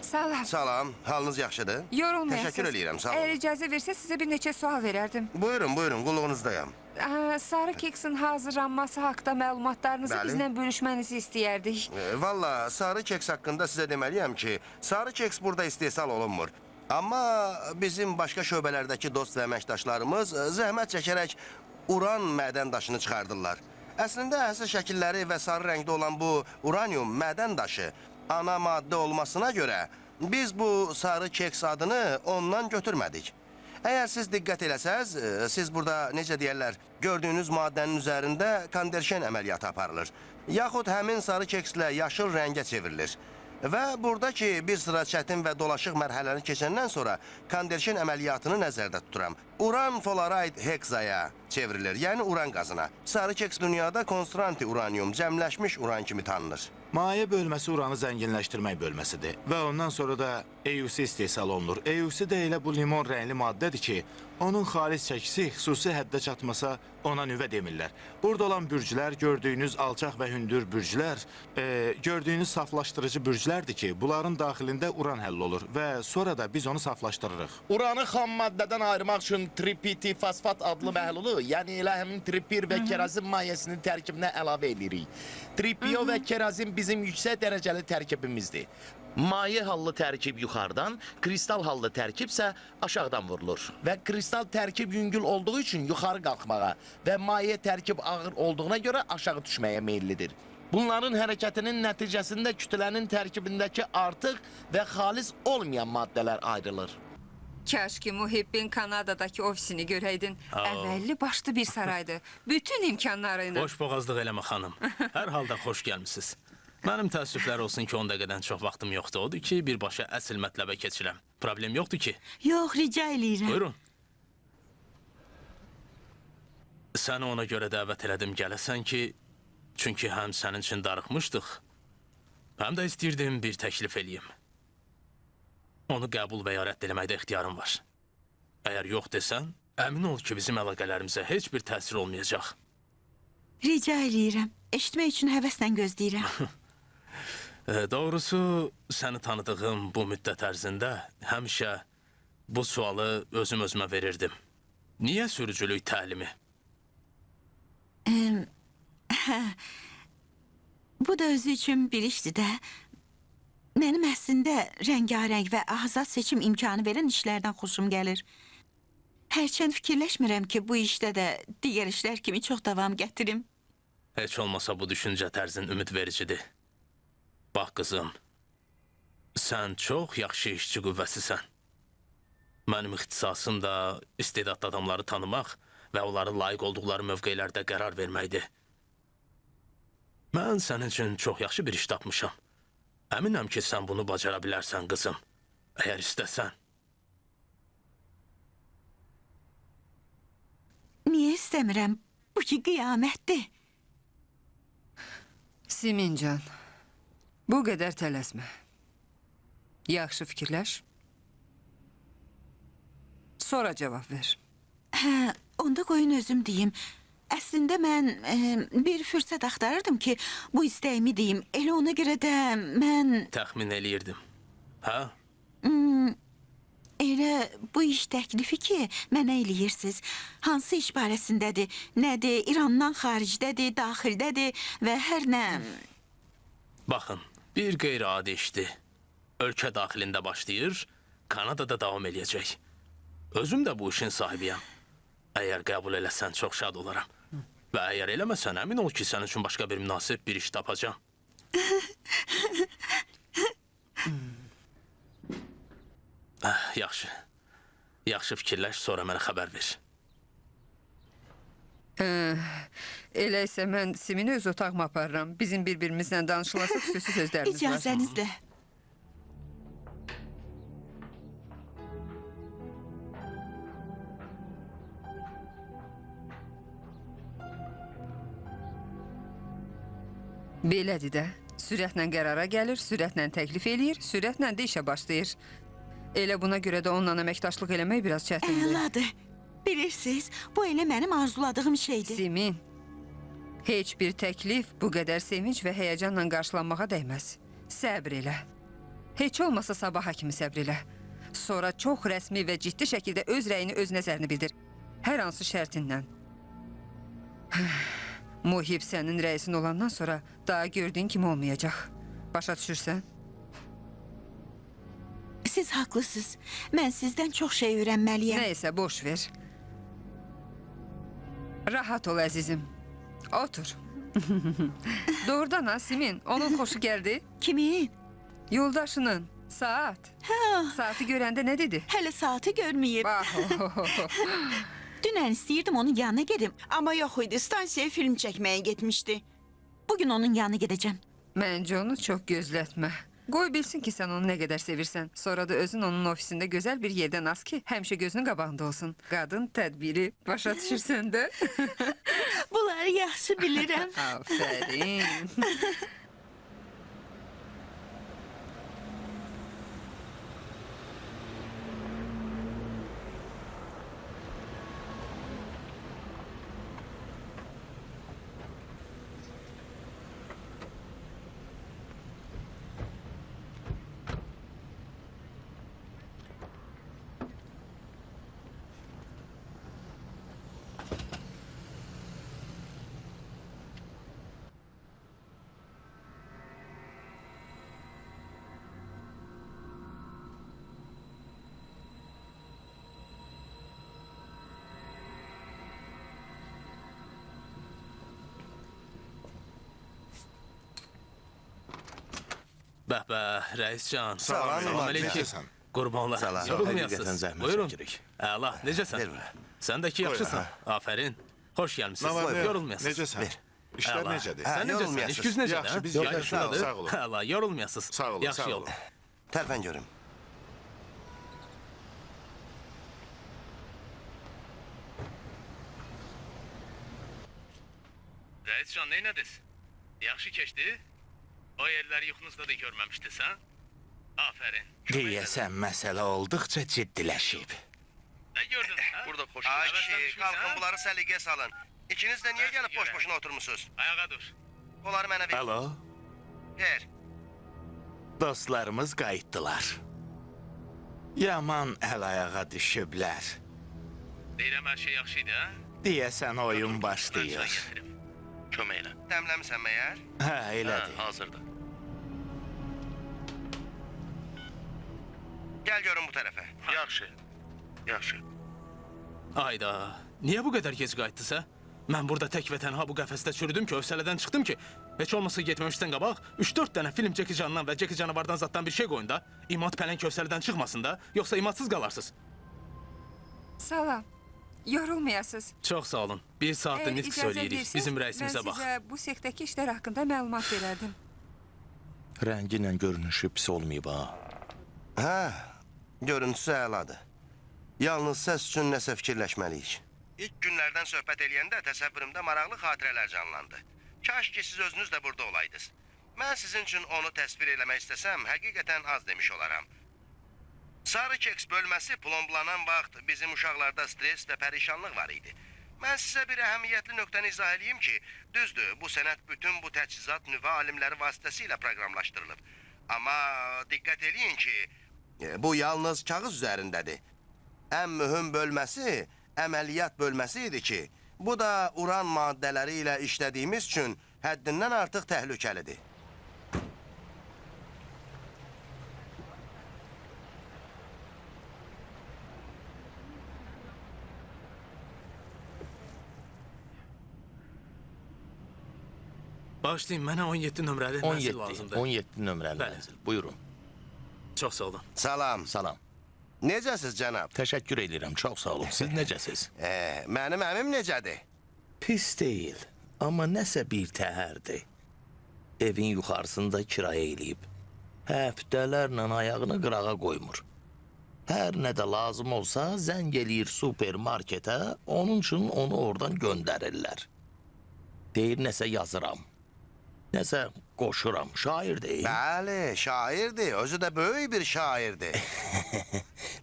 Salam. Salam, halınız yaxşıdır? Yorulmayasınız. Təşəkkür edirəm, sağ olun. Eğer icazə versə sizə bir neçə sual verərdim. Buyurun, buyurun, qulluğunuzdayım. Sarı keksin hazırlanması haqda məlumatlarınızı Bəli. bizlə bölüşmənizi istəyərdik. Valla, sarı keks haqqında sizə deməliyəm ki, sarı keks burada istehsal olunmur. Amma bizim başqa şöbələrdəki dost və əməkdaşlarımız zəhmət çəkərək uran mədən daşını çıxardırlar. Əslində, əsas şəkilləri və sarı rəngdə olan bu uranyum mədən daşı ana maddə olmasına görə biz bu sarı keks adını ondan götürmədik. Əgər siz diqqət eləsəz, siz burada necə deyərlər, gördüyünüz maddənin üzərində konderşen əməliyyatı aparılır. Yaxud həmin sarı kekslə yaşıl rəngə çevrilir. Və buradakı bir sıra çətin və dolaşıq mərhələni keçəndən sonra konderşen əməliyyatını nəzərdə tuturam. Uran fluorid hekzaya çevrilir, yəni uran qazına. Sarı keks dünyada konstranti uranyum, cəmləşmiş uran kimi tanınır. Maye bölməsi uranı zənginləşdirmək bölməsidir və ondan sonra da EUC istehsal olunur. EUC də elə bu limon rəngli maddədir ki, onun xalis çəkisi xüsusi həddə çatmasa ona nüvə demirlər. Burada olan bürclər, gördüyünüz alçaq və hündür bürclər, gördüyünüz saflaşdırıcı bürclərdir ki, bunların daxilində uran həll olur və sonra da biz onu saflaşdırırıq. Uranı xam maddədən ayırmaq üçün tripiti fosfat adlı məhlulu, yəni elə həmin tripir və kerazin mayesinin tərkibinə əlavə edirik. Tripio və kerazin bizim yüksək dərəcəli tərkibimizdir. Maye hallı tərkib yuxarıdan, kristal hallı tərkib isə aşağıdan vurulur. Və kristal tərkib yüngül olduğu üçün yuxarı qalxmağa və maye tərkib ağır olduğuna görə aşağı düşməyə meyillidir. Bunların hərəkətinin nəticəsində kütlənin tərkibindəki artıq və xalis olmayan maddələr ayrılır. Kaş ki Muhibbin Kanadadakı ofisini görəydin. Əməlli başlı bir saraydı. Bütün imkanlarıyla. Boş boğazlıq eləmə xanım. Hər halda xoş gəlmisiniz. Mənim təəssüflər olsun ki, 10 dəqiqədən çox vaxtım yoxdur. Odur ki, birbaşa əsl mətləbə keçirəm. Problem yoxdur ki. Yox, rica eləyirəm. Buyurun. Səni ona görə dəvət elədim gələsən ki, çünki həm sənin üçün darıxmışdıq, həm də istəyirdim bir təklif eləyim. Onu qəbul və ya rədd eləməkdə ixtiyarım var. Əgər yox desən, əmin ol ki, bizim əlaqələrimizə heç bir təsir olmayacaq. Rica eləyirəm. Eşitmək üçün həvəslə gözləyirəm. Doğrusu, səni tanıdığım bu müddət ərzində həmişə bu sualı özüm özümə verirdim. Niyə sürücülük təlimi? Bu da özü üçün bir işdir də. Mənim əslində rəngarəng və azad seçim imkanı verən işlərdən xoşum gəlir. Hərçənd fikirləşmirəm ki, bu işdə də digər işlər kimi çox davam gətirim. Heç olmasa bu düşüncə tərzin ümid vericidir. Bax qızım, sən çox yaxşı işçi qüvvəsisən. Mənim ixtisasım da istedadlı adamları tanımaq və onların layiq olduqları mövqelərdə qərar verməkdir. Mən sənin üçün çox yaxşı bir iş tapmışam. Əminəm ki, sən bunu bacara bilərsən, qızım. Əgər istəsən. Niyə istəmirəm? Bu ki, qiyamətdir. Simincan, bu qədər tələsmə. Yaxşı fikirləş. Sonra cavab ver. Hə, onda qoyun özüm deyim. Əslində mən bir fürsət axtarırdım ki, bu istəyimi deyim. Elə ona görə də mən... Təxmin eləyirdim. Hə? Elə bu iş təklifi ki, mənə eləyirsiniz. Hansı iş barəsindədir? Nədir? İrandan xaricdədir, daxildədir və hər nə... Baxın, bir qeyri-adi işdir. Ölkə daxilində başlayır, Kanadada davam eləyəcək. Özüm də bu işin sahibiyəm. Əgər qəbul eləsən, çox şad olaram. Və əgər eləməsən, əmin ol ki, sənin üçün başqa bir münasib bir iş tapacam. Yaxşı. Yaxşı fikirləş, sonra mənə xəbər ver. Elə isə mən Simini öz otağıma aparıram. Bizim bir-birimizlə danışılası xüsusi sözlərimiz var. İcazənizlə. Belədir də. Sürətlə qərara gəlir, sürətlə təklif eləyir, sürətlə də işə başlayır. Elə buna görə də onunla əməkdaşlıq eləmək biraz çətindir. Əladır. Bilirsiniz, bu elə mənim arzuladığım şeydir. Simin, heç bir təklif bu qədər sevinç və həyəcanla qarşılanmağa dəyməz. Səbr elə. Heç olmasa sabaha kimi səbr elə. Sonra çox rəsmi və ciddi şəkildə öz rəyini, öz nəzərini bildir. Hər hansı şərtindən. Muhib sənin rəisin olandan sonra daha gördüyün kimi olmayacaq. Başa düşürsən? Siz haqlısınız. Mən sizdən çox şey öyrənməliyəm. Nəysə, boş ver. Rahat ol əzizim. Otur. Doğrudan ha Simin, onun xoşu gəldi. Kimin? Yoldaşının. Saat. Saati görəndə nə dedi? Hələ saati görməyib. Bax. Dünən istəyirdim onun yanına gedim. Ama yok idi. Stansiyaya film çekmeye gitmişti. Bugün onun yanına gedəcəm. Məncə onu çox gözlətmə. Qoy bilsin ki, sən onu nə qədər sevirsən. Sonra da özün onun ofisində gözəl bir yerdən az ki, həmişə gözünün qabağında olsun. Qadın tədbiri. Başa düşürsən də? Bunları yaxşı bilirəm. Aferin. Bəh, rəiscan. Salam, necəsən? Qurbanlar. Salam. Yorulmayasınız. Həqiqətən zəhmət Buyurun. çəkirik. Əla, necəsən? Ver bura. Sən də ki yaxşısan. Afərin. Xoş Nə gəlmisiniz. var, nə? Yorulmayasınız. Necəsən? Ver. İşlər Əla. necədir? Hə, Sən necəsən? yorulmayasınız. İş güz necədir? Yaxşı, hə? biz Yayın yaxşı, şuradır. sağ olun. Əla, yorulmayasınız. Sağ olun, Yaxşı sağ yol. olun. Tərpən görüm. Rəiscan, neynədiniz? Yaxşı keçdi? O yerləri yuxunuzda da görməmişdiniz, hə? Afərin. Deyəsən, məsələ olduqca ciddiləşib. Nə gördün, hə? Burada xoş Ay kişi, qalxın bunları səliqəyə salın. İkiniz də niyə gəlib Görək. boş-boşuna oturmusunuz? Ayağa dur. Onları mənə ver. Alo, Ver. dostlarımız qayıtdılar. Yaman əl-ayağa düşüblər. Deyirəm, hər şey yaxşı idi, hə? Deyəsən, oyun başlayır. Köməklə. Dəmləmisən məyər? Hə, elədir. Hazırdır. Gəl görün bu tərəfə. Yaxşı. Yaxşı. Ayda, niyə bu qədər gec qayıtdınız, hə? Mən burada tək və tənha bu qəfəsdə çürüdüm ki, övsələdən çıxdım ki, heç olmasa getməmişdən qabaq 3-4 dənə film Jackie Chan'dan və Jackie Canavardan zatdan bir şey qoyun da, İmad pələng övsələdən çıxmasın da, yoxsa imadsız qalarsınız. Salam. Yorulmayasınız. Çox sağ olun. Bir saatdır nitq söyləyirik. Bizim rəisimizə bax. Mən sizə bu sektəki işlər haqqında məlumat verərdim. Rəngi ilə görünüşü pis olmayıb ha. Hə, görüntüsü əladır. Yalnız səs üçün nəsə fikirləşməliyik. İlk günlərdən söhbət eləyəndə təsəvvürümdə maraqlı xatirələr canlandı. Kaş ki siz özünüz də burada olaydınız. Mən sizin üçün onu təsvir eləmək istəsəm, həqiqətən az demiş olaram. Sarı keks bölməsi plomblanan vaxt bizim uşaqlarda stres və pərişanlıq var idi. Mən sizə bir əhəmiyyətli nöqtəni izah edeyim ki, düzdür, bu sənət bütün bu təchizat nüvə alimləri vasitəsilə proqramlaşdırılıb. Amma diqqət eləyin ki, bu yalnız kağız üzərindədir. Ən mühüm bölməsi əməliyyat bölməsi idi ki, bu da uran maddələri ilə işlədiyimiz üçün həddindən artıq təhlükəlidir. Bağışlayın, mənə 17 nömrəli mənzil 17, lazımdır. 17 nömrəli Bəli. mənzil. Buyurun. Çox sağ olun. Salam. Salam. Necəsiz cənab? Təşəkkür edirəm. Çox sağ olun. Siz necəsiz? Mənim əmim necədir? Pis deyil, amma nəsə bir təhərdir. Evin yuxarısında kirayə eləyib. Həftələrlə ayağını qırağa qoymur. Hər nə də lazım olsa zəng eləyir supermarketə, onun üçün onu oradan göndərirlər. Deyir nəsə yazıram. Nəsə qoşuram. Şair deyil. Bəli, şairdir. Özü də böyük bir şairdir.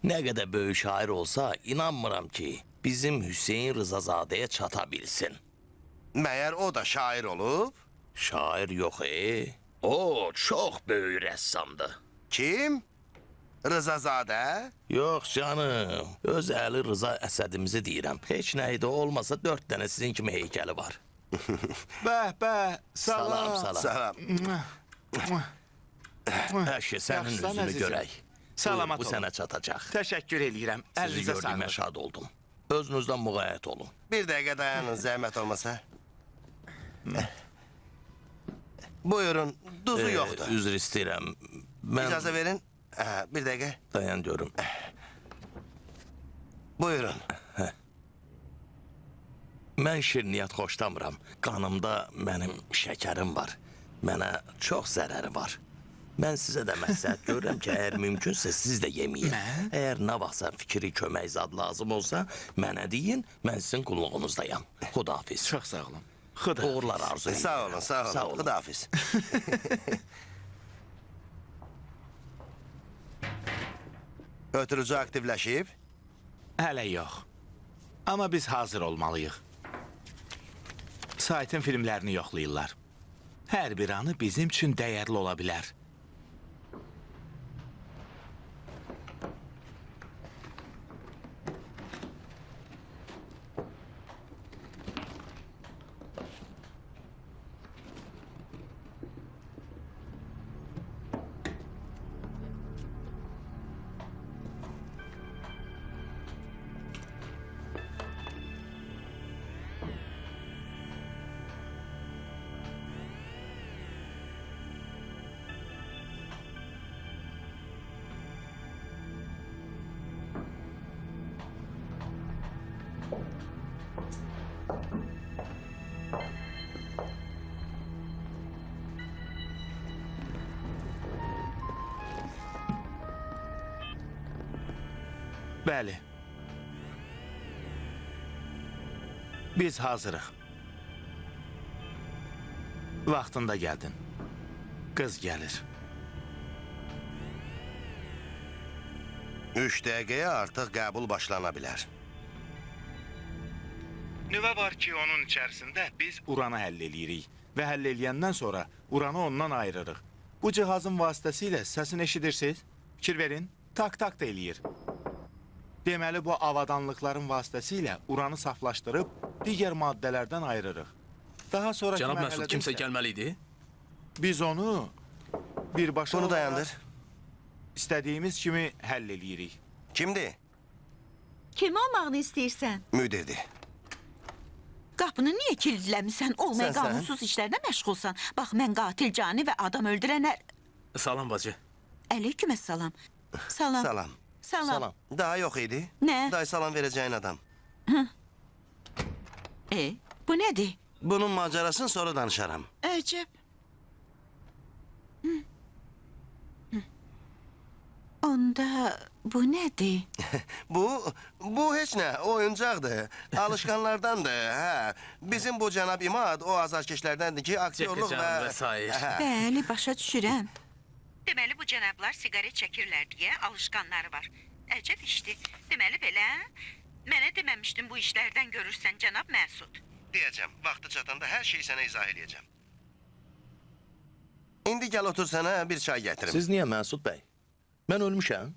Nə qədər böyük şair olsa, inanmıram ki, bizim Hüseyin Rızazadəyə çata bilsin. Məyər o da şair olub? Şair yox, O çox böyük rəssamdır. Kim? Rızazadə? Yox canım, öz əli Rıza Əsədimizi deyirəm. Heç nə idi olmasa 4 dənə sizin kimi heykəli var. Bəh, Salam, salam. salam. Salam. Əşi, sənin Yaxşısan, üzünü əzizim. görək. Salamat Bu olun. sənə çatacaq. Təşəkkür eləyirəm. Sizi Əlinizə gördüyümə sağlıq. şad oldum. Özünüzdən müğayət olun. Bir dəqiqə dayanın, zəhmət olmasa. Buyurun, duzu yoxdur. Üzr istəyirəm. Mən İcazə verin. Bir dəqiqə. dayan görüm. Buyurun. Mən şirniyyat xoşlamıram. Qanımda mənim şəkərim var. Mənə çox zərəri var. Mən sizə də məsləhət görürəm ki, əgər mümkünsə siz də yeməyin. Əgər nə vaxtsa fikri kömək zad lazım olsa, mənə deyin, mən sizin qulluğunuzdayam. Xudahafiz. Çox sağ olun. Xuda. Uğurlar arzu edirəm. Sağ olun, sağ olun. Sağ olun. Xudahafiz. Ötürücü aktivləşib. Hələ yox. Amma biz hazır olmalıyıq. Saytın filmlərini yoxlayırlar. Hər bir anı bizim üçün dəyərli ola bilər. Bəli. Biz hazırıq. Vaxtında gəldin. Qız gəlir. 3 dəqiqəyə artıq qəbul başlana bilər. Nüvə var ki, onun içərisində biz uranı həll eləyirik və həll eləyəndən sonra uranı ondan ayırırıq. Bu cihazın vasitəsilə səsini eşidirsiniz? Fikir verin, tak-tak da eləyir. Deməli, bu avadanlıqların vasitəsilə uranı saflaşdırıb digər maddələrdən ayırırıq. Daha sonraki Cənab Məsud, mərhələdə kimsə isə gəlməli idi. biz onu birbaşa Bunu olaraq dayandır. istədiyimiz kimi həll eləyirik. Kimdir? Kim olmağını istəyirsən? Müdirdir. Qapını niyə kilidləmisən? Olmaya Sən? qanunsuz işlərdə məşğulsan. Bax, mən qatil cani və adam öldürənə... Salam bacı. Əleyküm əssalam. Salam. Salam. Salam. Daha yox idi. Nə? Day salam verəcəyin adam. Bu nədir? Bunun macerasını sonra danışaram. Əcəb. Onda bu nədir? Bu heç nə, oyuncaqdır. Alışqanlardandır, hə. Bizim bu cənab İmad o azarkeşlərdəndir ki, aktyorluq Çəkəcəm və... və sair. Hə. Bəli, başa düşürəm. Deməli bu cənablar siqaret çəkirlər deyə alışqanları var. Əcəb işdir. Deməli belə, mənə deməmişdin bu işlərdən görürsən cənab Məsud. Deyəcəm, vaxtı çatanda hər şeyi sənə izah edəcəm. İndi gəl otur sənə bir çay gətirim. Siz niyə Məsud bəy? Mən ölmüşəm.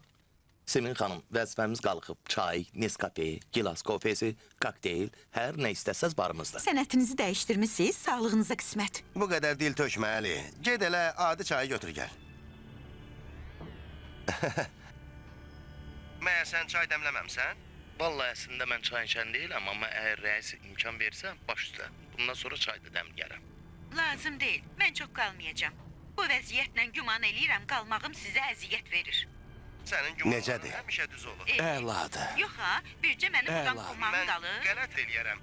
Semin xanım, vəzifəmiz qalxıb. Çay, Neskafe, gilas kofesi, kokteyl, hər nə istəsəz barımızda. Sənətinizi dəyişdirmisiniz, sağlığınıza qismət. Bu qədər dil tökməli. Ged elə adi çayı götür gəl. Məyər sən çay dəmləməmsən? Vallahi əslində mən çay içən deyiləm, amma əgər rəis imkan versə, baş üstə. Bundan sonra çay da dəmləyərəm. Lazım deyil, mən çox qalmayacağam. Bu vəziyyətlə güman eləyirəm qalmağım sizə əziyyət verir. Sənin gümanların Necədir? həmişə düz olur. Əladır. Yox ha, bircə mənim buradan Əla. qovmağım Mən qalır. qələt eləyərəm.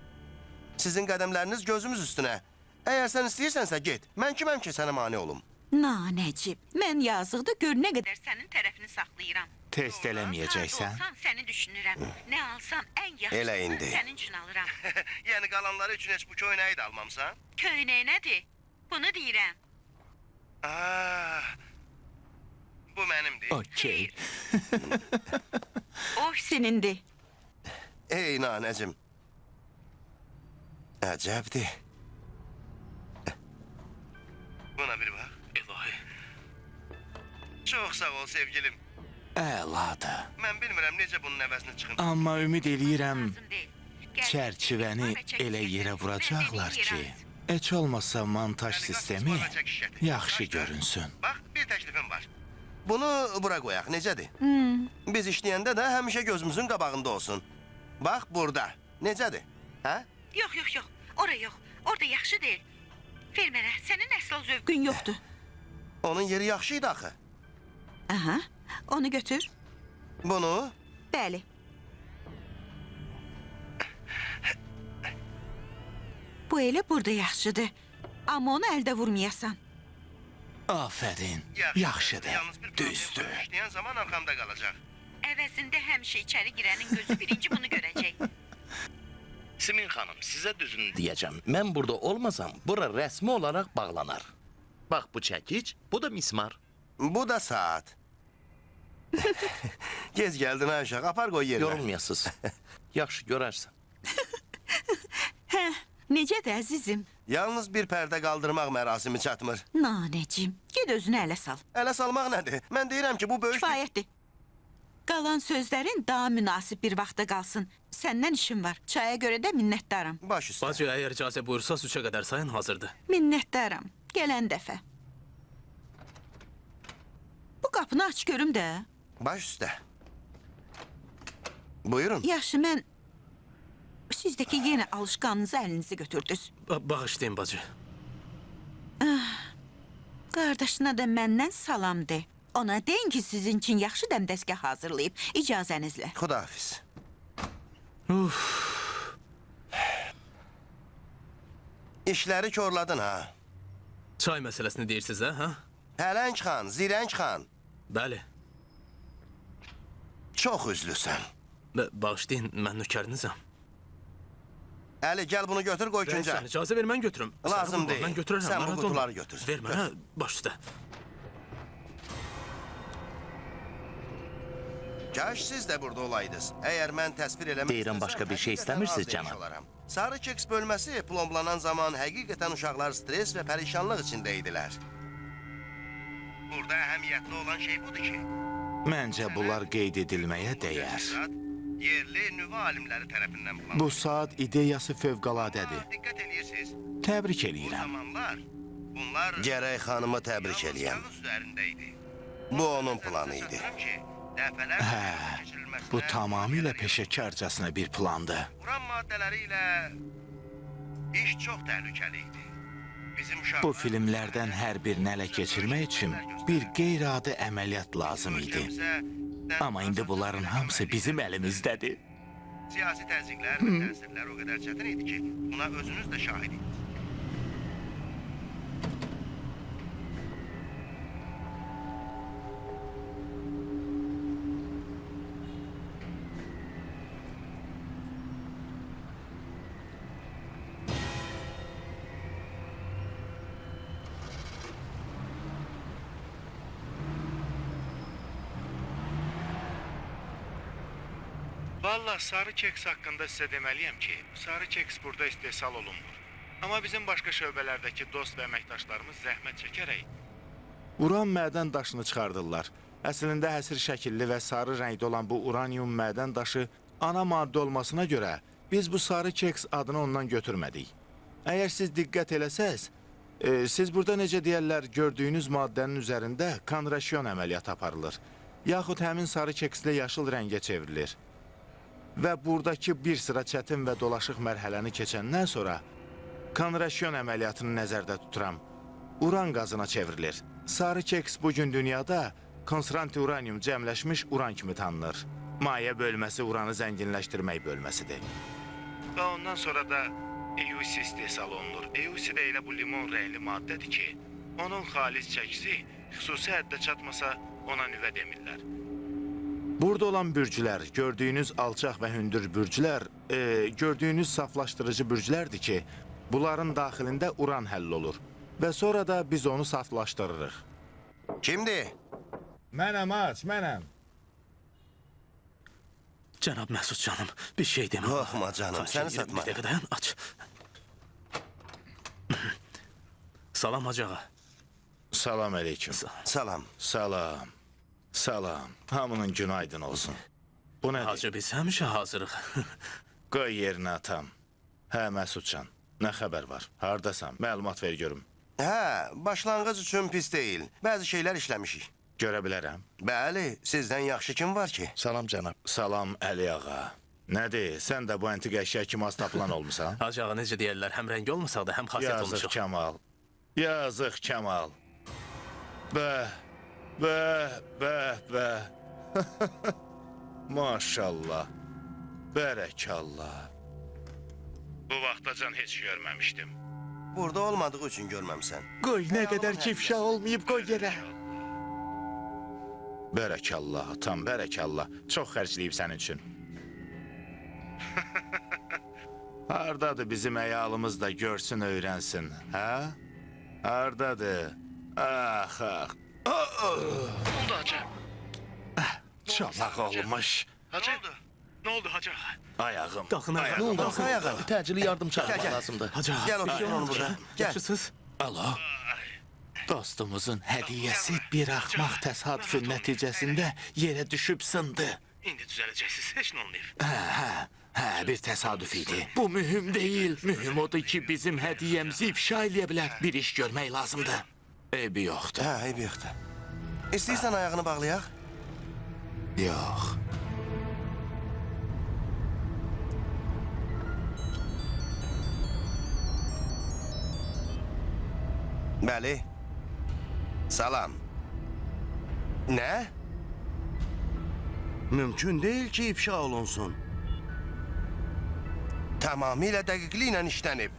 Sizin qədəmləriniz gözümüz üstünə. Əgər sən istəyirsənsə get. Mən kiməm ki sənə mane olum? Nanəcib, mən yazıqda gör nə qədər... Sənin tərəfini saxlayıram. Test eləməyəcəksən. Harda olsan səni düşünürəm. Nə alsam ən Elə yaxşısını indi. sənin üçün alıram. Yəni qalanları üçün heç bu köynəyi də almamısan? Köynək nədir? Bunu deyirəm. Bu mənimdir. Okey. O Senindir. Ey nanəcim. Əcəbdir. Buna bir bax. İlahi. Çox sağ ol sevgilim. Əladır. Mən bilmirəm necə bunun əvəzini çıxım. Amma ümid eləyirəm Lazım deyil. Gəl, çərçivəni və çəkiş elə yerə gətir. vuracaqlar Mən ki, dediyim yerə heç olmasa montaj sistemi Sonra çəkiş gətir. yaxşı Başla. görünsün. Bax, bir təklifim var. Bunu bura qoyaq, necədir? Biz işləyəndə də həmişə gözümüzün qabağında olsun. Bax, burada. Necədir? Hə? Yox, yox, yox. Ora yox. Orada yaxşı deyil. Ver mənə. Sənin əsl zövqün. Gün yoxdur. Onun yeri yaxşı idi axı. Aha, onu götür. Bunu Bəli. Bu elə burada yaxşıdır. Amma onu əldə vurmayasan. Afərin, yaxşıdır, Yalnız bir problem var. düzdür. İşləyən zaman arxamda qalacaq. Əvəzində həmişə içəri girənin gözü birinci bunu görəcək. Simin xanım, sizə düzünü deyəcəm. Mən burada olmasam, bura rəsmi olaraq bağlanar. Bax bu çəkic, bu da mismar. Bu da saat. Gez gəldin ha uşaq, apar qoy yerinə. Yorulmayasınız. Yaxşı görərsən. Hə, necədir əzizim? Yalnız bir pərdə qaldırmaq mərasimi çatmır. Nanəcim, ged özünü ələ sal. Ələ salmaq nədir? Mən deyirəm ki, bu böyük... Kifayətdir. Qalan sözlərin daha münasib bir vaxta qalsın. Səndən işim var. Çaya görə də minnətdaram. Baş üstə. Bacı, əgər icazə buyursa, 3-ə qədər sayın hazırdır. Minnətdaram. Gələn dəfə. Bu qapını aç görüm də. Baş üstə. Buyurun. Yaxşı, mən... Sizdəki yenə alışqanınızı əlinizi götürdünüz. Bağışlayın bacı. Qardaşına da məndən salam de. Ona deyin ki, sizin üçün yaxşı dəmdəstgah hazırlayıb. İcazənizlə. Xudahafiz. İşləri korladın ha. Çay məsələsini deyirsiniz, hə? Pələng xan, Zirəng xan. Bəli. Çox üzlüsən. Bağışlayın, mən nökərinizəm. Əli, gəl bunu götür, qoy küncə. Sən icazə ver, mən götürüm. Lazım Sənə qurban, deyil. Mən götürərəm. Sən bu narahat qutuları olma. götür. Ver mənə, baş üstə. Kaş siz də burada olaydınız. Əgər mən təsvir eləmək Deyirəm, başqa bir şey həqiqətən istəmirsiniz, az demiş cənab. olaram. Sarı keks bölməsi plomblanan zaman həqiqətən uşaqlar stres və pərişanlıq içində idilər. Burada əhəmiyyətli olan şey budur ki, Məncə bunlar qeyd edilməyə dəyər. yerli nüvə alimləri tərəfindən planlanır. Bu saat ideyası fövqəladədir. Diqqət edirsiniz. Təbrik Bu eləyirəm. zamanlar bunlar gərək xanımı təbrik eləyəm. Üzərindəydi. Bu onun planı idi. Hə, bu tamamilə peşəkarcasına bir plandır. Uran maddələri ilə iş çox təhlükəli idi. Bizim uşaqlar... Bu filmlərdən hər birini ələ keçirmək üçün bir qeyri-adi əməliyyat lazım idi. Amma indi bunların hamısı bizim əlimizdədir. Siyasi təzyiqlər və təsirlər o qədər çətin idi ki, buna özünüz də şahid idiniz. Vallahi sarı keks haqqında sizə deməliyəm ki, sarı keks burada istehsal olunmur. Amma bizim başqa şöbələrdəki dost və əməkdaşlarımız zəhmət çəkərək uran mədən daşını çıxardırlar. Əslində həsir şəkilli və sarı rəngdə olan bu uranyum mədən daşı ana maddə olmasına görə biz bu sarı keks adını ondan götürmədik. Əgər siz diqqət eləsəz, siz burada necə deyərlər, gördüyünüz maddənin üzərində konrasyon əməliyyatı aparılır. Yaxud həmin sarı kekslə yaşıl rəngə çevrilir. Və buradakı bir sıra çətin və dolaşıq mərhələni keçəndən sonra konrasyon əməliyyatını nəzərdə tuturam. Uran qazına çevrilir. Sarı keks bugün dünyada konstranti uranyum cəmləşmiş uran kimi tanınır. Maye bölməsi uranı zənginləşdirmək bölməsidir. Və ondan sonra da EUC istehsal olunur. EUC də elə bu limon rəngli maddədir ki, onun xalis çəkisi xüsusi həddə çatmasa ona nüvə demirlər. Burada olan bürcülər, gördüyünüz alçaq və hündür bürcülər, gördüyünüz saflaşdırıcı bürcülərdir ki, bunların daxilində uran həll olur. Və sonra da biz onu saflaşdırırıq. Kimdir? Mənəm aç, mənəm. Cənab Məsud canım, bir şey demə. Qorxma canım, Xahiş səni edirəm, satma. Bir dəqiqə dayan, aç. Salam Hacı ağa. Salam əleyküm. Salam. Salam. Salam. Hamının günaydın olsun. Bu nədir? Hacı, biz həmişə hazırıq. Qoy yerinə atam. Hə, Məsudcan. Nə xəbər var? Hardasan? Məlumat ver görüm. Hə, başlanğıc üçün pis deyil. Bəzi şeylər işləmişik. Görə bilərəm. Bəli, sizdən yaxşı kim var ki? Salam cənab. Salam Əli ağa. Nədir? Sən də bu antik əşya kimi az tapılan olmusan? Hacı ağa, necə deyərlər, həm rəngi olmasaq da, həm xasiyyət Yazıq olmuşuq. Kəmal. Yazıq Kəmal. Bəh, bəh, bəh, bəh. Maşallah. Bərəkallah. Bu vaxtacan heç görməmişdim. Burada olmadığı üçün görməmsən. Qoy, nə qədər ki ifşa olmayıb, qoy yerə. Bərəkallah, atam, bərəkallah. Çox xərcləyib sənin üçün. Hardadır bizim əyalımız da görsün, öyrənsin, hə? Hardadır? Ax, ax. Oldu hacı. Çalaq olmuş. Hacı, nə oldu hacı? Ayağım. Qalxın ayağa. Ayağım. Qalx ayağa. Təcili yardım çağırmaq Gəl. lazımdır. Hacı ağa, Gəl otur onu burada. Gəl. yaxşısınız? Alo. Dostumuzun hədiyəsi bir axmaq təsadüfün nəticəsində yerə düşüb sındı. İndi düzələcəksiniz, heç nə olmayıb. Hə, bir təsadüf idi. Bu mühüm deyil. Mühüm odur ki, bizim hədiyəmizi ifşa eləyə bilər. Bir iş görmək lazımdır. Eybi yoxdur. Hə, eyb yoxdur. İstəyirsən ayağını bağlayaq? Yox. Bəli. Salam. Nə? Mümkün deyil ki, ifşa olunsun. Tamamilə dəqiqliklə işlənib.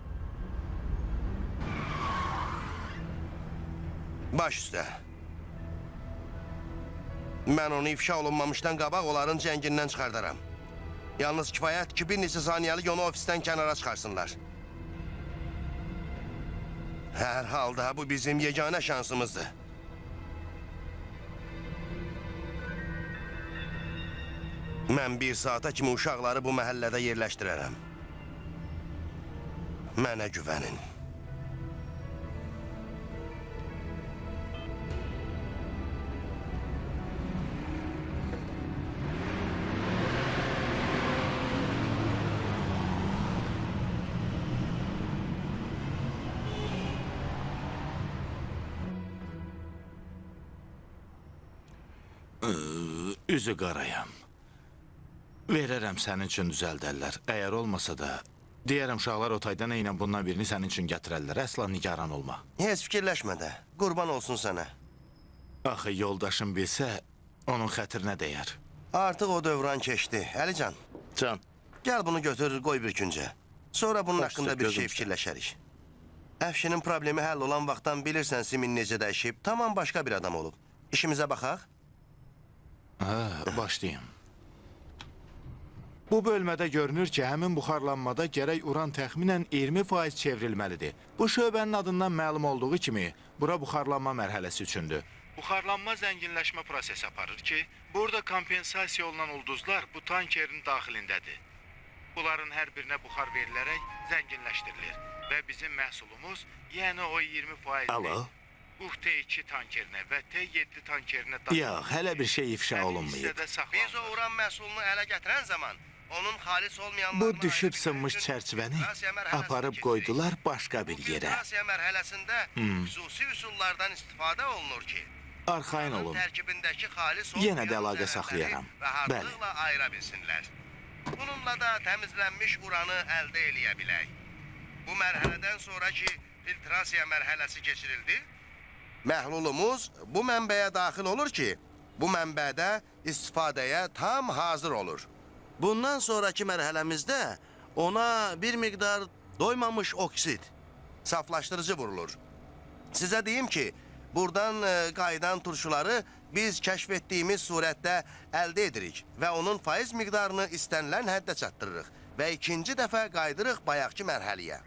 Baş üstə. Mən onu ifşa olunmamışdan qabaq onların cəngindən çıxardaram. Yalnız kifayət ki, bir neçə saniyəlik onu ofisdən kənara çıxarsınlar. Hər halda bu bizim yeganə şansımızdır. Mən bir saata kimi uşaqları bu məhəllədə yerləşdirərəm. Mənə güvənin. Üzü qarayam. Verərəm sənin üçün düzəldərlər. Əgər olmasa da, deyərəm uşaqlar otaydan eynən bundan birini sənin üçün gətirərlər. Əsla nigaran olma. Heç fikirləşmə də. Qurban olsun sənə. Axı yoldaşım bilsə, onun xətrinə dəyər. Artıq o dövran keçdi. Əlican, Can. gəl bunu götür, qoy bir küncə. Sonra bunun Baş haqqında üstə, bir gözüm şey üstə. fikirləşərik. Əfşinin problemi həll olan vaxtdan bilirsən Simin necə dəyişib. Tamam başqa bir adam olub. İşimizə baxaq. Hə, başlayım. Bu bölmədə görünür ki, həmin buxarlanmada gərək uran təxminən 20% çevrilməlidir. Bu şöbənin adından məlum olduğu kimi, bura buxarlanma mərhələsi üçündür. Buxarlanma zənginləşmə prosesi aparır ki, burada kompensasiya olunan ulduzlar bu tankerin daxilindədir. Bunların hər birinə buxar verilərək zənginləşdirilir və bizim məhsulumuz, yəni o 20%-dir. Alo? Bu T2 tankerinə və T7 tankerinə daxil. Yox, hələ bir şey ifşa olunmayıb. Biz o uran məhsulunu ələ gətirən zaman onun xalis olmayanlarını... Bu düşüb sınmış çərçivəni aparıb qoydular başqa bir yerə. Filtrasiya mərhələsində xüsusi üsullardan istifadə olunur ki, Arxayın olun. tərkibindəki xalis Yenə də olmayan əlaqə zərərləri saxlayaram. və hardlıqla ayıra bilsinlər. Bununla da təmizlənmiş uranı əldə eləyə bilək. Bu mərhələdən sonraki filtrasiya mərhələsi keçirildi. Məhlulumuz bu mənbəyə daxil olur ki, bu mənbədə istifadəyə tam hazır olur. Bundan sonraki mərhələmizdə ona bir miqdar doymamış oksid, saflaşdırıcı vurulur. Sizə deyim ki, buradan qayıdan turşuları biz kəşf etdiyimiz surətdə əldə edirik və onun faiz miqdarını istənilən həddə çatdırırıq və ikinci dəfə qaydırıq bayaqki mərhələyə.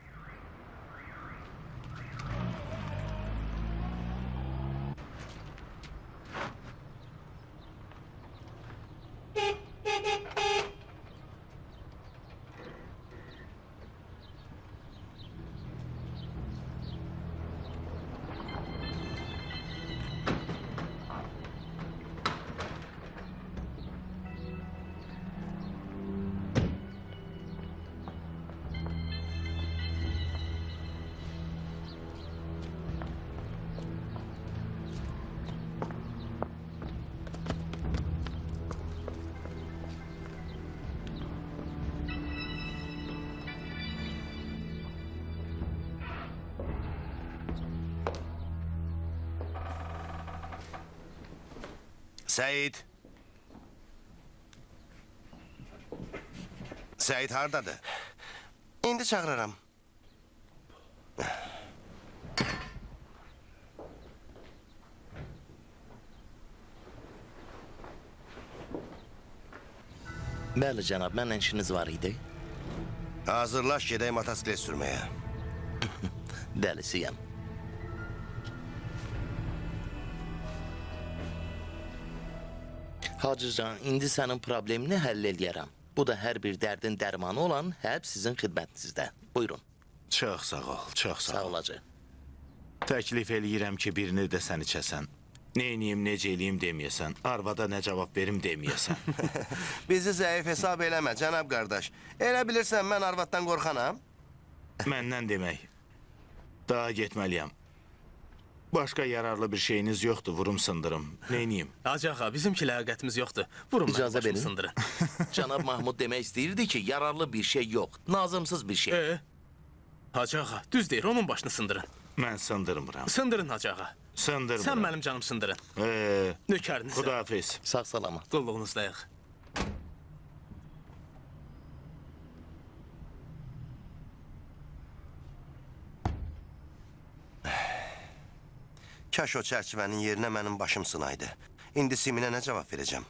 Səid. Səid hardadır? İndi çağırıram. Bəli cənab, mənlə işiniz var idi. Hazırlaş gedək motosiklet sürməyə. Dəlisiyəm. Hacıcan, indi sənin problemini həll eləyərəm. Bu da hər bir dərdin dərmanı olan həb sizin xidmətinizdə. Buyurun. Çox sağ ol, çox sağ Sağ ol. olacaq. Təklif eləyirəm ki, birini də sən içəsən. Neyniyim, necə eləyim deməyəsən. Arvada nə cavab verim deməyəsən. Bizi zəif hesab eləmə, cənab qardaş. Elə bilirsən, mən arvaddan qorxanam? Məndən demək. Daha getməliyəm. Başqa yararlı bir şeyiniz yoxdur, vurum sındırım. Neyniyim? Hacı ağa, bizimki ləyaqətimiz yoxdur. Vurun mənim İcazə başımı verin. sındırın. Cənab Mahmud demək istəyirdi ki, yararlı bir şey yox, nazımsız bir şey. Hacı ağa, düz deyir, onun başını sındırın. Mən sındırmıram. Sındırın Hacı ağa. Sındırmıram. Sən mənim canım sındırın. Nökəriniz. Xudahafiz. Sağ salamat. Qulluğunuzdayıq. Kaş o çərçivənin yerinə mənim başım sınaydı. İndi Siminə nə cavab verəcəm?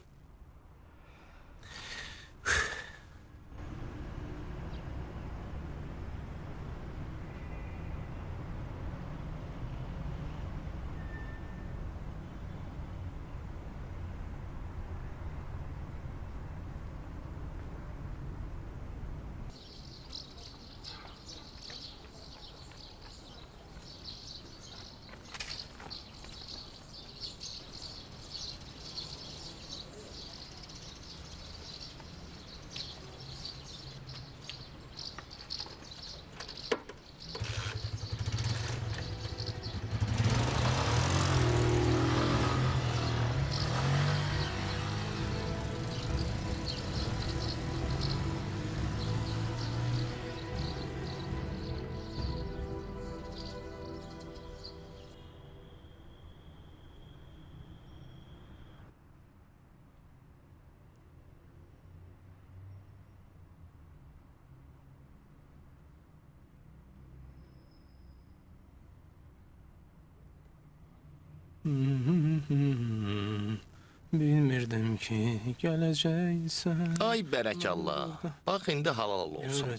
Bilmirdim ki, gələcəksən. Ay bərəkallah. Bax indi halal olsun.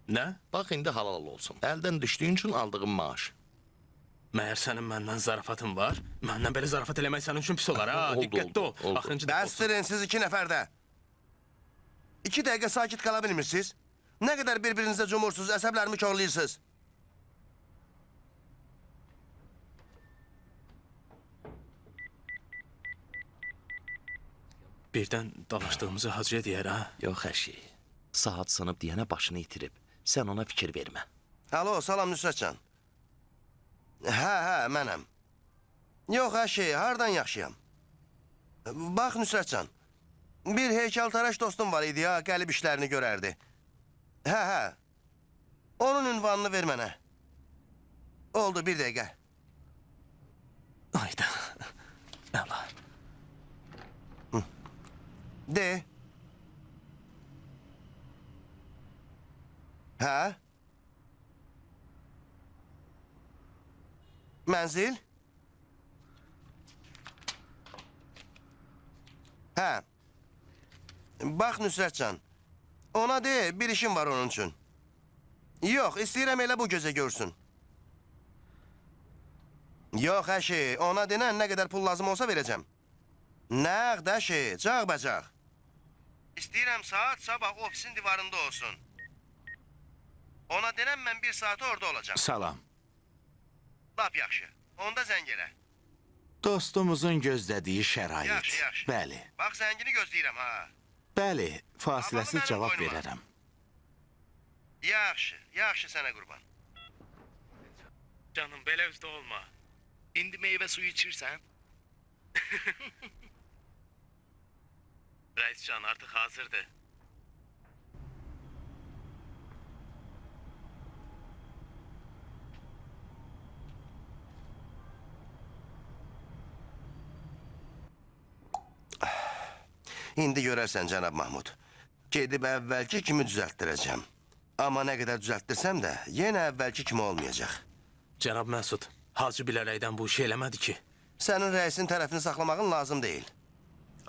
Nə? Bax indi halal olsun. Əldən düşdüyün üçün aldığım maaş. Məyər sənin məndən zarafatın var? Məndən belə zarafat eləmək sənin üçün pis olar, ha? Oldu, Diqqətli ol. oldu. Axırıncı dəfə olsun. Dəstirin siz 2 nəfərdə. 2 dəqiqə sakit qala bilmirsiniz? Nə qədər bir-birinizə cumursunuz, əsəblərimi korlayırsınız. Birdən dalaşdığımızı hacıya deyər, ha? Yox əşi. Saat sınıb deyənə başını itirib. Sən ona fikir vermə. Alo, salam Nüsrətcan. Hə, mənəm. Yox, əşi, hardan yaxşıyam? Bax, Nüsrətcan. Bir heykəltaraş dostum var idi ya, qəlib işlərini görərdi. Hə. Onun ünvanını ver mənə. Oldu, 1 dəqiqə. Ayda. Əla. De. Hə? Mənzil? Hə. Bax Nüsrətcan. Ona de, bir işim var onun üçün. Yox, istəyirəm elə bu gözə görsün. Yox, əşi, ona denən nə qədər pul lazım olsa verəcəm. Nəqd, əşi, cağ-bacaq. İstəyirəm saat sabah ofisin divarında olsun. Ona denən mən 1 saat orada olacağım. Salam. Lap yaxşı. Onda zəng elə. Dostumuzun gözlədiyi şərait. Yaxşı. Bəli. Bax zəngini gözləyirəm ha. Bəli, fasiləsiz Amma bu cavab mənim boynuma. verərəm. Yaxşı sənə qurban. Canım, belə üzdə olma. İndi meyvə suyu içirsən? Rəiscan artıq hazırdır. İndi görərsən, cənab Mahmud. Gedib əvvəlki kimi düzəltdirəcəm. Amma nə qədər düzəltdirsəm də, yenə əvvəlki kimi olmayacaq. Cənab Məsud, Hacı bilərəkdən bu işi eləmədi ki. Sənin rəisin tərəfini saxlamağın lazım deyil.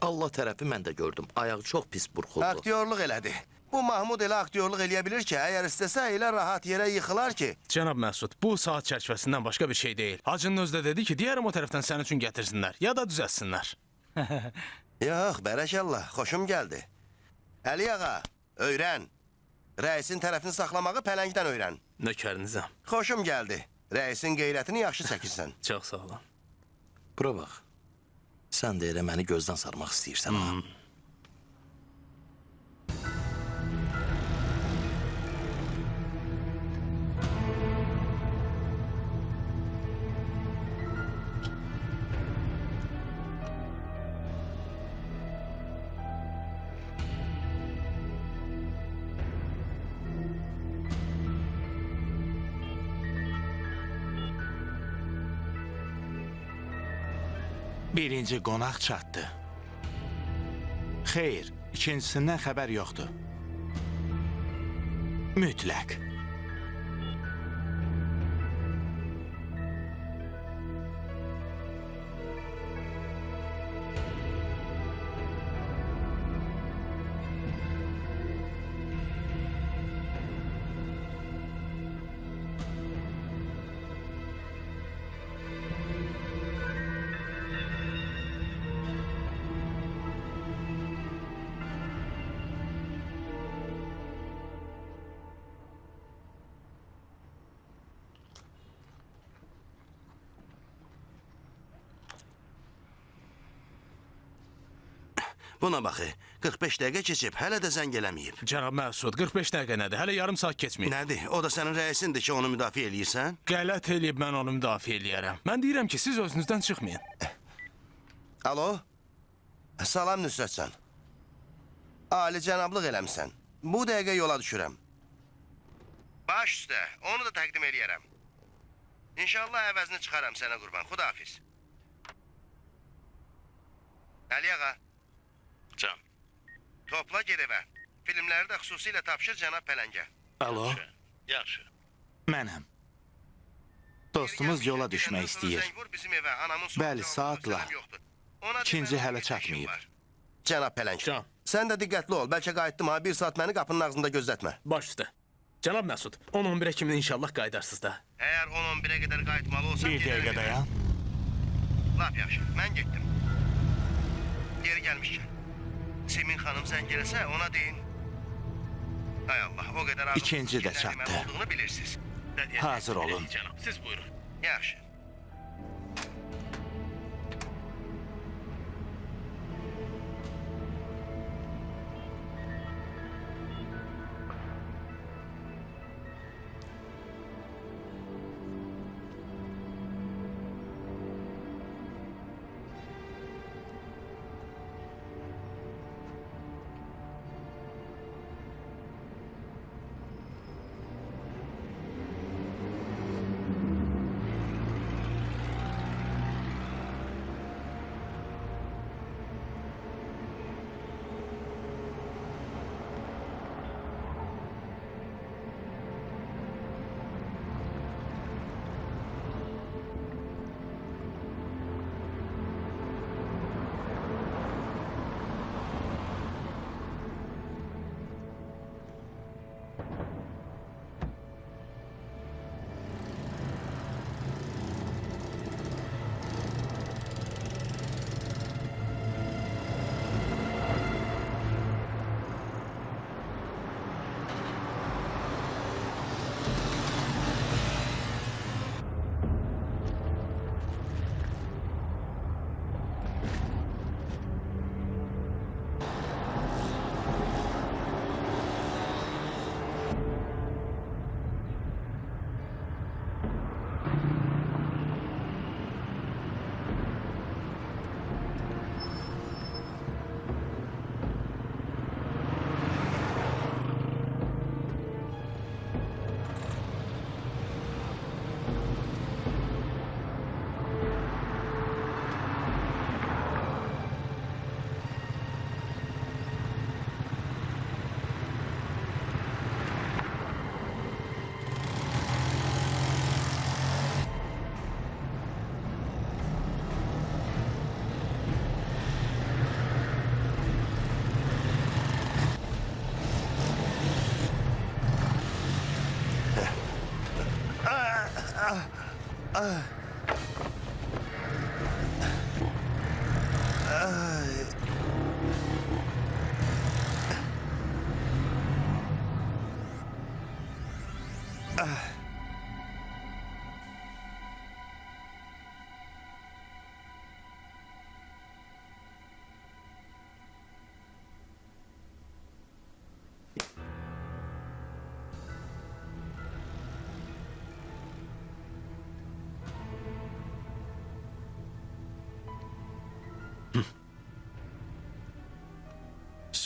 Allah tərəfi mən də gördüm. Ayağı çox pis burxuldu. Aktyorluq elədi. Bu Mahmud elə aktyorluq eləyə bilir ki, əgər istəsə elə rahat yerə yıxılar ki. Cənab Məsud, bu saat çərçivəsindən başqa bir şey deyil. Hacının özü də dedi ki, deyərəm o tərəfdən sənin üçün gətirsinlər, ya da düzəltsinlər. Yox, bərəkəllah, xoşum gəldi. Əli ağa, öyrən. Rəisin tərəfini saxlamağı pələngdən öyrən. Nökərinizəm. Xoşum gəldi. Rəisin qeyrətini yaxşı çəkirsən. Çox sağ olun. Bura bax. Sən də elə məni gözdən sarmaq istəyirsən. Ha? Birinci qonaq çatdı. Xeyr, ikincisindən xəbər yoxdur. Mütləq. Buna baxı, 45 dəqiqə keçib, hələ də zəng eləməyib. Cənab Məsud, 45 dəqiqə nədir? Hələ yarım saat keçməyib. Nədir? O da sənin rəisindir ki, onu müdafiə eləyirsən? Qələt eləyib mən onu müdafiə eləyərəm. Mən deyirəm ki, siz özünüzdən çıxmayın. Alo? Salam Nüsrətcan. Ali cənablıq eləmsən. Bu dəqiqə yola düşürəm. Baş üstə, onu da təqdim eləyərəm. İnşallah əvəzini çıxaram sənə qurban. Xudahafiz. Əli ağa. Can. Topla ged evə. Filmləri də xüsusilə tapşır cənab Pələngə. Alo, Yaxşı. mənəm. Dostumuz yola düşmək istəyir. Bəli, saatla. İkinci hələ çatmayıb. Cənab Pələng, Can. sən də diqqətli ol. Bəlkə qayıtdım ha, bir saat məni qapının ağzında gözlətmə. Baş üstə. Cənab Məsud, 10-11-ə kimi inşallah qayıdarsınız da. Əgər 10-11-ə qədər qayıtmalı olsam... Bir dəqiqə dayan. Lap yaxşı, mən getdim. Geri gəlmişkən. Simin xanım zəng eləsə ona deyin. Hay Allah, o qədər ağır... İkinci də çatdı. ...olduğunu bilirsiniz. Hazır olun. Cənab, siz buyurun. Yaxşı.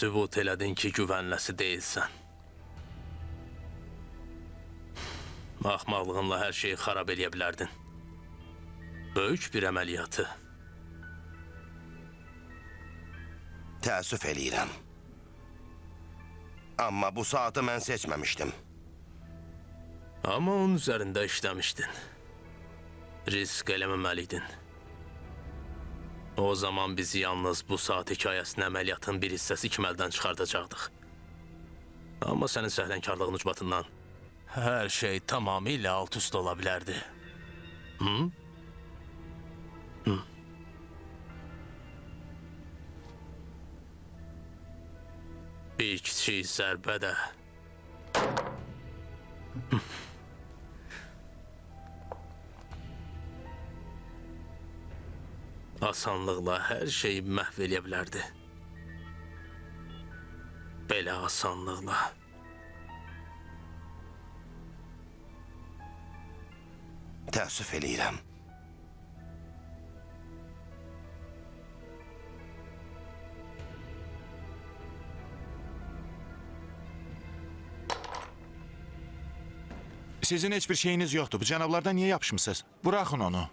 Sübut elədin ki, güvənləsi deyilsən. Axmaqlığınla hər şeyi xarab eləyə bilərdin. Böyük bir əməliyyatı. Təəssüf eləyirəm. Amma bu saatı mən seçməmişdim. Amma onun üzərində işləmişdin. Risk eləməməliydin. O zaman bizi yalnız bu saat hekayəsinin əməliyyatın bir hissəsi kimi əldən çıxardacaqdıq. Amma sənin səhlənkarlığın ucbatından hər şey tamamilə alt-üst ola bilərdi. Bir kiçik zərbə də asanlıqla hər şeyi məhv eləyə bilərdi. Belə asanlıqla. Təəssüf eləyirəm. Sizin heç bir şeyiniz yoxdur. Bu cənablardan niyə yapışmısınız? Buraxın onu.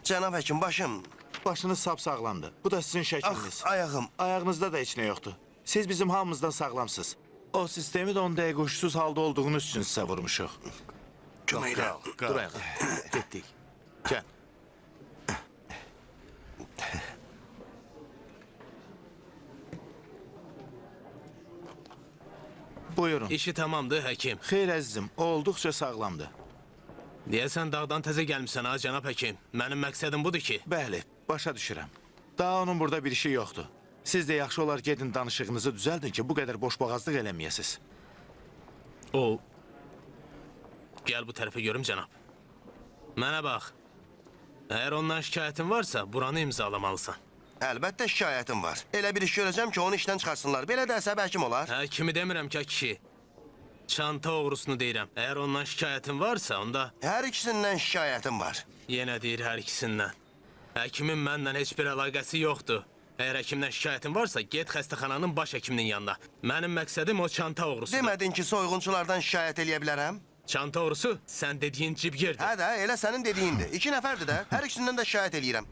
Cənab həkim, başım... Başınız sapsağlamdır. Bu da sizin şəkliniz. Ayağım. Ayağınızda da heç nə yoxdur. Siz bizim hamımızdan sağlamsınız. O sistemi də 10 dəqiqə uçsuz halda olduğunuz üçün sizə vurmuşuq. Köməklə. Dur ayağa. Getdik. Gəl. Buyurun. İşi tamamdır, həkim. Xeyr əzizim, o olduqca sağlamdır. Deyəsən dağdan təzə gəlmişsən ha, cənab həkim. Mənim məqsədim budur ki... Bəli, başa düşürəm. Daha onun burada bir işi yoxdur. Siz də yaxşı olar gedin danışığınızı düzəldin ki, bu qədər boşboğazlıq eləməyəsiz. O... Gəl bu tərəfə görüm, cənab. Mənə bax. Əgər ondan şikayətin varsa, buranı imzalamalısan. Əlbəttə şikayətim var. Elə bir iş görəcəm ki, onu işdən çıxarsınlar. Belə də əsəb həkim olar. Hə, kimi demirəm ki, kişi. Çanta uğrusunu deyirəm. Əgər ondan şikayətin varsa, onda... Hər ikisindən şikayətim var. Yenə deyir hər ikisindən. Həkimin mənlə heç bir əlaqəsi yoxdur. Əgər həkimdən şikayətin varsa, get xəstəxananın baş həkiminin yanına. Mənim məqsədim o çanta uğrusudur. Demədin ki, soyğunçulardan şikayət eləyə bilərəm? Çanta uğrusu, sən dediyin cibgirdir. Hə də, elə sənin dediyindir. 2 nəfərdir də. Hər ikisindən də şikayət eləyirəm.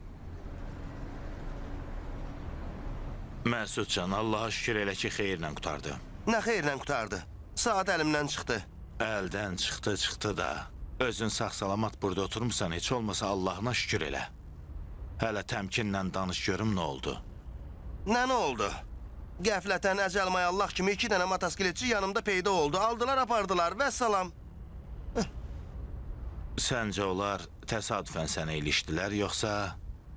Məsudcan, Allaha şükür elə ki, xeyirlə qurtardı. Nə xeyirlə qurtardı? Saat əlimdən çıxdı. Əldən çıxdı da. Özün sağ-salamat burada oturmuşsan, heç olmasa Allahına şükür elə. Hələ təmkinlə danış görüm nə oldu. Nə oldu? Qəflətən əcəlmay Allah kimi 2 dənə motosikletçi yanımda peyda oldu. Aldılar, apardılar və salam. Səncə onlar təsadüfən sənə ilişdilər, yoxsa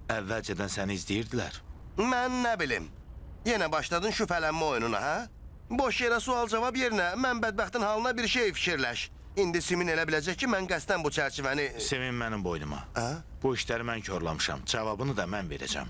əvvəlcədən səni izləyirdilər? Mən nə bilim. Yenə başladın şübhələnmə oyununa, hə? Boş yerə sual-cavab yerinə mən bədbəxtin halına bir şey fikirləş. İndi Simin elə biləcək ki, mən qəsdən bu çərçivəni... Sevin mənim boynuma. Hə? Bu işləri mən körlamışam. Cavabını da mən verəcəm.